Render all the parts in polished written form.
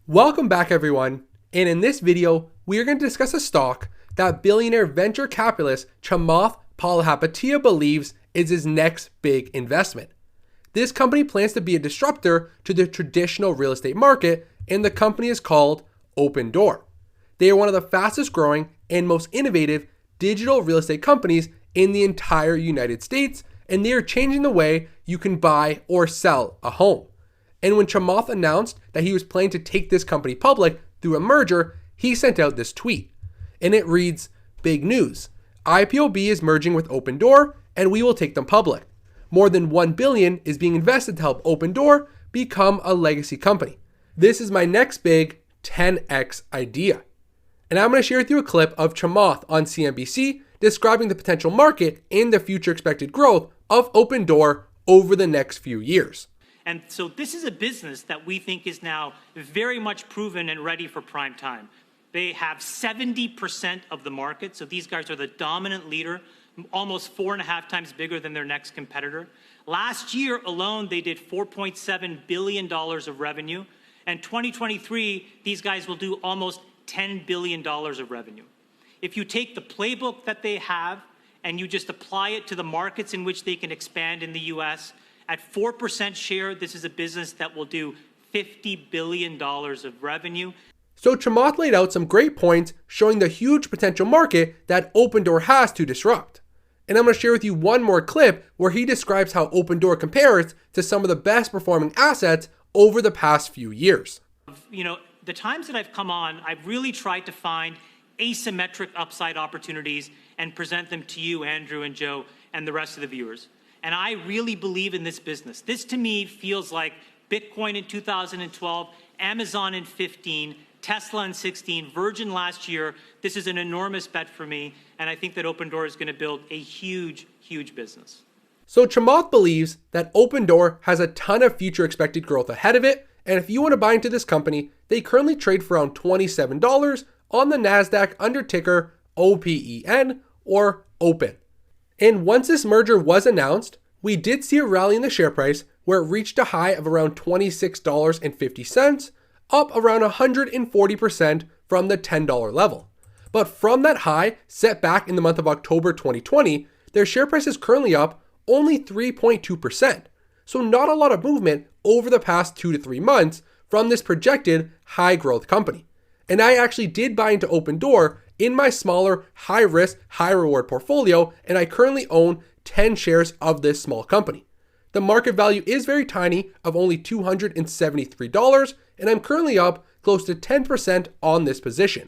Welcome back everyone, and in this video, we are going to discuss a stock that billionaire venture capitalist Chamath Palihapitiya believes is his next big investment. This company plans to be a disruptor to the traditional real estate market, and the company is called Opendoor. They are one of the fastest growing and most innovative digital real estate companies in the entire United States, and they are changing the way you can buy or sell a home. And when Chamath announced that he was planning to take this company public through a merger, he sent out this tweet. And it reads, "Big news. IPOB is merging with Opendoor and we will take them public. More than $1 billion is being invested to help Opendoor become a legacy company. This is my next big 10x idea." And I'm going to share with you a clip of Chamath on CNBC describing the potential market and the future expected growth of Opendoor over the next few years. And so this is a business that we think is now very much proven and ready for prime time. They have 70% of the market, so these guys are the dominant leader, almost 4.5 times bigger than their next competitor. Last year alone, they did $4.7 billion of revenue, and 2023, these guys will do almost $10 billion of revenue. If you take the playbook that they have and you just apply it to the markets in which they can expand in the US, at 4% share, this is a business that will do $50 billion of revenue. So Chamath laid out some great points showing the huge potential market that Opendoor has to disrupt. And I'm going to share with you one more clip where he describes how Opendoor compares to some of the best performing assets over the past few years. You know, the times that I've come on, I've really tried to find asymmetric upside opportunities and present them to you, Andrew and Joe, and the rest of the viewers. And I really believe in this business. This to me feels like Bitcoin in 2012, Amazon in 15, Tesla in 16, Virgin last year. This is an enormous bet for me, and I think that Opendoor is going to build a huge, huge business. So Chamath believes that Opendoor has a ton of future expected growth ahead of it, and if you want to buy into this company, they currently trade for around $27 on the NASDAQ under ticker OPEN or OPEN. And once this merger was announced, we did see a rally in the share price where it reached a high of around $26.50, up around 140% from the $10 level. But from that high set back in the month of October 2020, their share price is currently up only 3.2%. So not a lot of movement over the past 2 to 3 months from this projected high growth company. And I actually did buy into Opendoor in my smaller, high risk, high reward portfolio, and I currently own 10 shares of this small company. The market value is very tiny of only $273, and I'm currently up close to 10% on this position.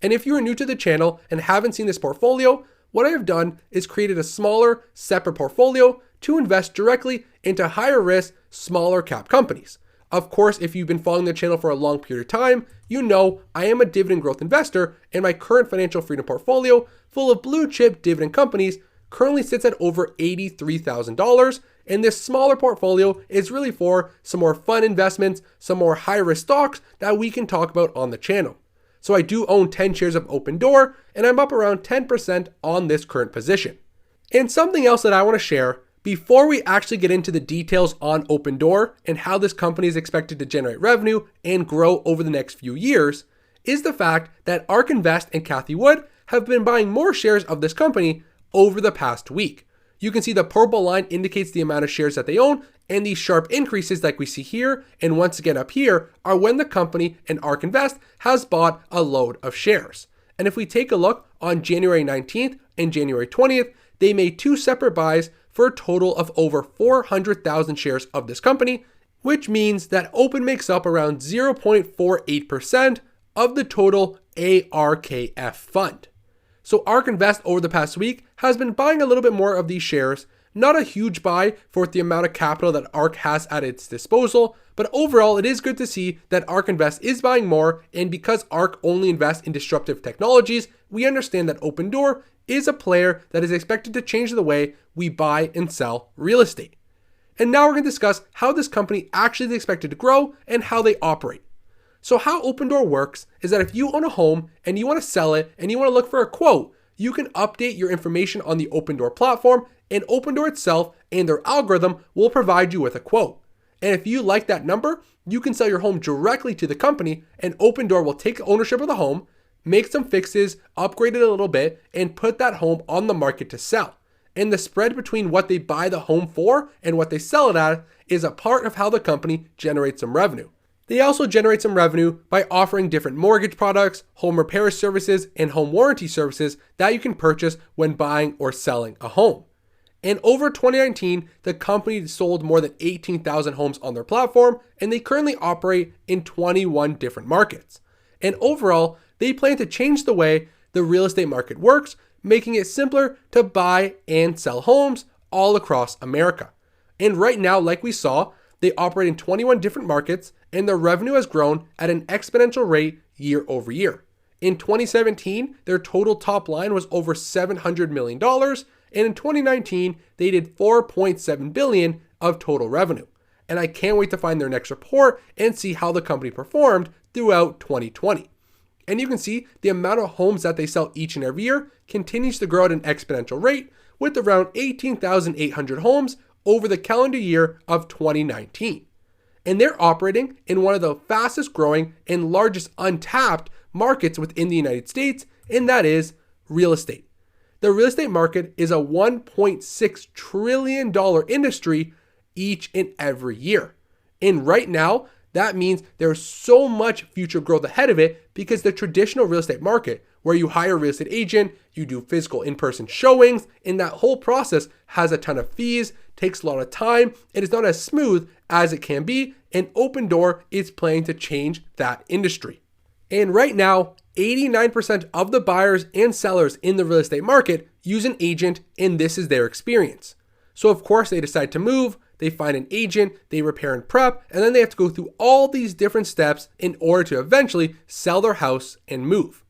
And if you are new to the channel and haven't seen this portfolio, what I have done is created a smaller, separate portfolio to invest directly into higher risk, smaller cap companies. Of course, if you've been following the channel for a long period of time, you know I am a dividend growth investor, and my current financial freedom portfolio full of blue chip dividend companies currently sits at over $83,000, and this smaller portfolio is really for some more fun investments, some more high risk stocks that we can talk about on the channel. So I do own 10 shares of Opendoor, and I'm up around 10% on this current position. And something else that I want to share before we actually get into the details on Opendoor and how this company is expected to generate revenue and grow over the next few years is the fact that ARK Invest and Cathie Wood have been buying more shares of this company over the past week. You can see the purple line indicates the amount of shares that they own, and these sharp increases like we see here and once again up here are when the company and ARK Invest has bought a load of shares. And if we take a look on January 19th and January 20th, they made 2 separate buys for a total of over 400,000 shares of this company, which means that Open makes up around 0.48% of the total ARKF fund. So ARK Invest over the past week has been buying a little bit more of these shares, not a huge buy for the amount of capital that ARK has at its disposal, but overall it is good to see that ARK Invest is buying more, and because ARK only invests in disruptive technologies, we understand that Opendoor is a player that is expected to change the way we buy and sell real estate. And now we're going to discuss how this company actually is expected to grow and how they operate. So how Opendoor works is that if you own a home and you want to sell it and you want to look for a quote, you can update your information on the Opendoor platform, and Opendoor itself and their algorithm will provide you with a quote. And if you like that number, you can sell your home directly to the company, and Opendoor will take ownership of the home, make some fixes, upgrade it a little bit, and put that home on the market to sell. And the spread between what they buy the home for and what they sell it at is a part of how the company generates some revenue. They also generate some revenue by offering different mortgage products, home repair services, and home warranty services that you can purchase when buying or selling a home. And over 2019, the company sold more than 18,000 homes on their platform, and they currently operate in 21 different markets. And overall, they plan to change the way the real estate market works, making it simpler to buy and sell homes all across America. And right now, like we saw, they operate in 21 different markets, and their revenue has grown at an exponential rate year over year. In 2017, their total top line was over $700 million, and in 2019, they did $4.7 billion of total revenue. And I can't wait to find their next report and see how the company performed throughout 2020. And you can see the amount of homes that they sell each and every year continues to grow at an exponential rate, with around 18,800 homes over the calendar year of 2019. And they're operating in one of the fastest growing and largest untapped markets within the United States, and that is real estate. The real estate market is a $1.6 trillion industry each and every year. And right now, that means there's so much future growth ahead of it, because the traditional real estate market, where you hire a real estate agent, you do physical in-person showings, and that whole process has a ton of fees, takes a lot of time, and is not as smooth as it can be, and Opendoor is planning to change that industry. And right now, 89% of the buyers and sellers in the real estate market use an agent, and this is their experience. So of course they decide to move, they find an agent, they repair and prep, and then they have to go through all these different steps in order to eventually sell their house and move.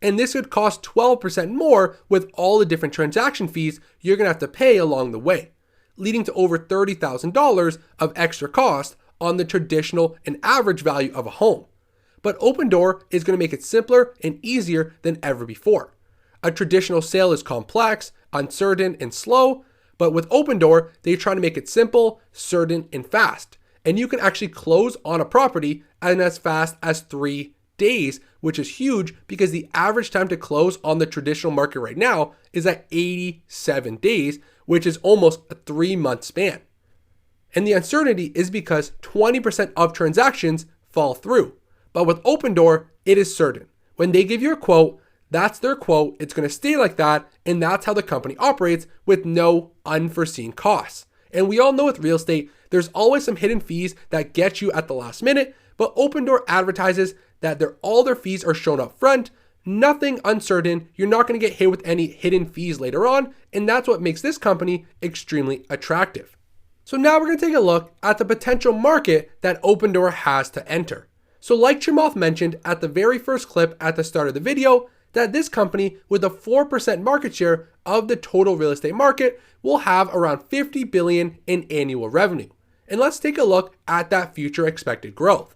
And this would cost 12% more with all the different transaction fees you're gonna have to pay along the way, leading to over $30,000 of extra cost on the traditional and average value of a home. But Opendoor is going to make it simpler and easier than ever before. A traditional sale is complex, uncertain, and slow, but with Opendoor, they're trying to make it simple, certain, and fast. And you can actually close on a property in as fast as 3 days, which is huge because the average time to close on the traditional market right now is at 87 days, which is almost a 3-month span. And the uncertainty is because 20% of transactions fall through. But with Opendoor, it is certain. When they give you a quote, that's their quote, it's going to stay like that, and that's how the company operates with no unforeseen costs. And we all know with real estate, there's always some hidden fees that get you at the last minute, but Opendoor advertises that all their fees are shown up front, nothing uncertain, you're not going to get hit with any hidden fees later on, and that's what makes this company extremely attractive. So now we're going to take a look at the potential market that Opendoor has to enter. So like Chamath mentioned at the very first clip at the start of the video, that this company with a 4% market share of the total real estate market will have around $50 billion in annual revenue. And let's take a look at that future expected growth.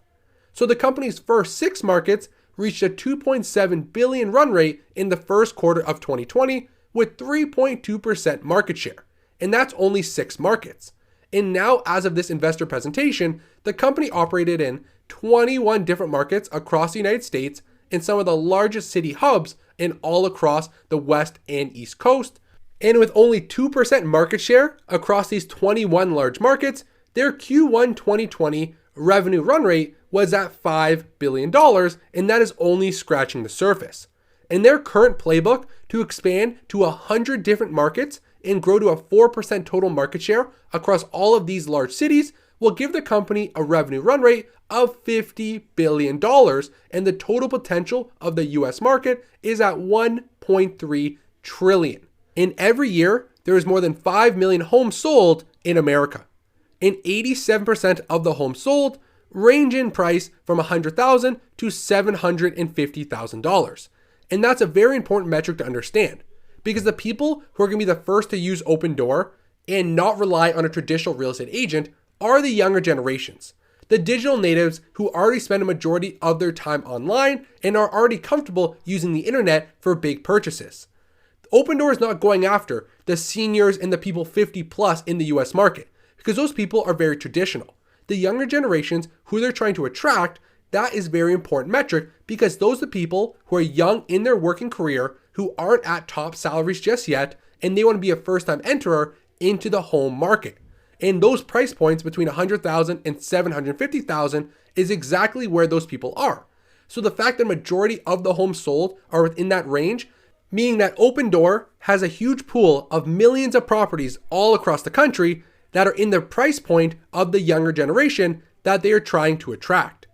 So the company's first 6 markets reached a $2.7 billion run rate in the first quarter of 2020 with 3.2% market share. And that's only 6 markets. And now, as of this investor presentation, the company operated in 21 different markets across the United States in some of the largest city hubs and all across the West and East Coast. And with only 2% market share across these 21 large markets, their Q1 2020 revenue run rate was at $5 billion, and that is only scratching the surface. And their current playbook to expand to 100 different markets and grow to a 4% total market share across all of these large cities will give the company a revenue run rate of $50 billion, and the total potential of the US market is at $1.3 trillion. In every year, there is more than 5 million homes sold in America. And 87% of the homes sold range in price from $100,000 to $750,000. And that's a very important metric to understand, because the people who are going to be the first to use Opendoor and not rely on a traditional real estate agent are the younger generations, the digital natives who already spend a majority of their time online and are already comfortable using the internet for big purchases. Opendoor is not going after the seniors and the people 50 plus in the US market, because those people are very traditional. the younger generations who they're trying to attract, that is very important metric because those are the people who are young in their working career who aren't at top salaries just yet, and they want to be a first-time enterer into the home market. And those price points between $100,000 and $750,000 is exactly where those people are. So the fact that majority of the homes sold are within that range, meaning that Opendoor has a huge pool of millions of properties all across the country that are in the price point of the younger generation that they are trying to attract.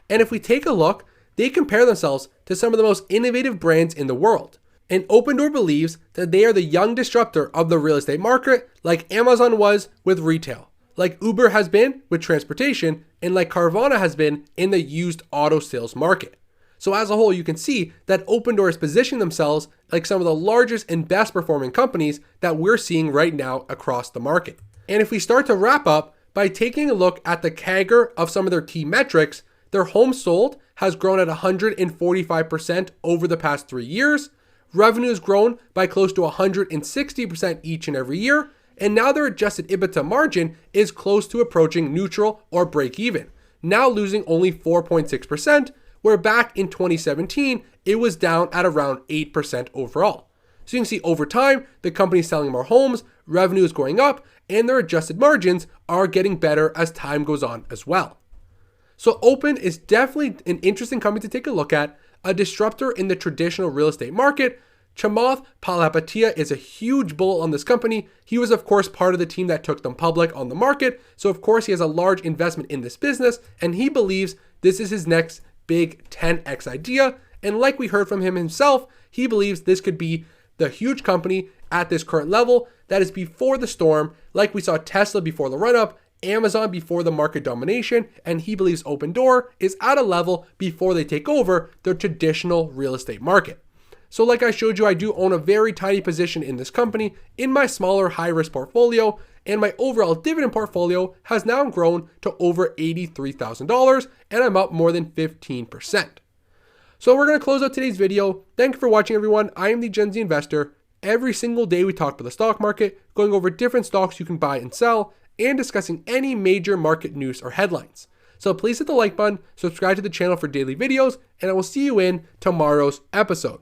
And if we take a look, they compare themselves to some of the most innovative brands in the world. And Opendoor believes that they are the young disruptor of the real estate market, like Amazon was with retail, like Uber has been with transportation, and like Carvana has been in the used auto sales market. So as a whole, you can see that Opendoor is positioning themselves like some of the largest and best performing companies that we're seeing right now across the market. And if we start to wrap up by taking a look at the CAGR of some of their key metrics, their homes sold has grown at 145% over the past 3 years. Revenue has grown by close to 160% each and every year. And now their adjusted EBITDA margin is close to approaching neutral or break even, now losing only 4.6%, where back in 2017, it was down at around 8% overall. So you can see over time, the company is selling more homes, revenue is going up, and their adjusted margins are getting better as time goes on as well. So Open is definitely an interesting company to take a look at, a disruptor in the traditional real estate market. Chamath Palihapitiya is a huge bull on this company. He was, of course, part of the team that took them public on the market. So, of course, he has a large investment in this business, and he believes this is his next big 10x idea. And like we heard from him himself, he believes this could be the huge company at this current level that is before the storm, like we saw Tesla before the run-up, Amazon before the market domination, and he believes Opendoor is at a level before they take over the traditional real estate market. So like I showed you, I do own a very tiny position in this company in my smaller high-risk portfolio, and my overall dividend portfolio has now grown to over $83,000, and I'm up more than 15%. So we're going to close out today's video. Thank you for watching, everyone. I am the Gen Z Investor. Every single day we talk about the stock market, going over different stocks you can buy and sell, and discussing any major market news or headlines. So please hit the like button, subscribe to the channel for daily videos, and I will see you in tomorrow's episode.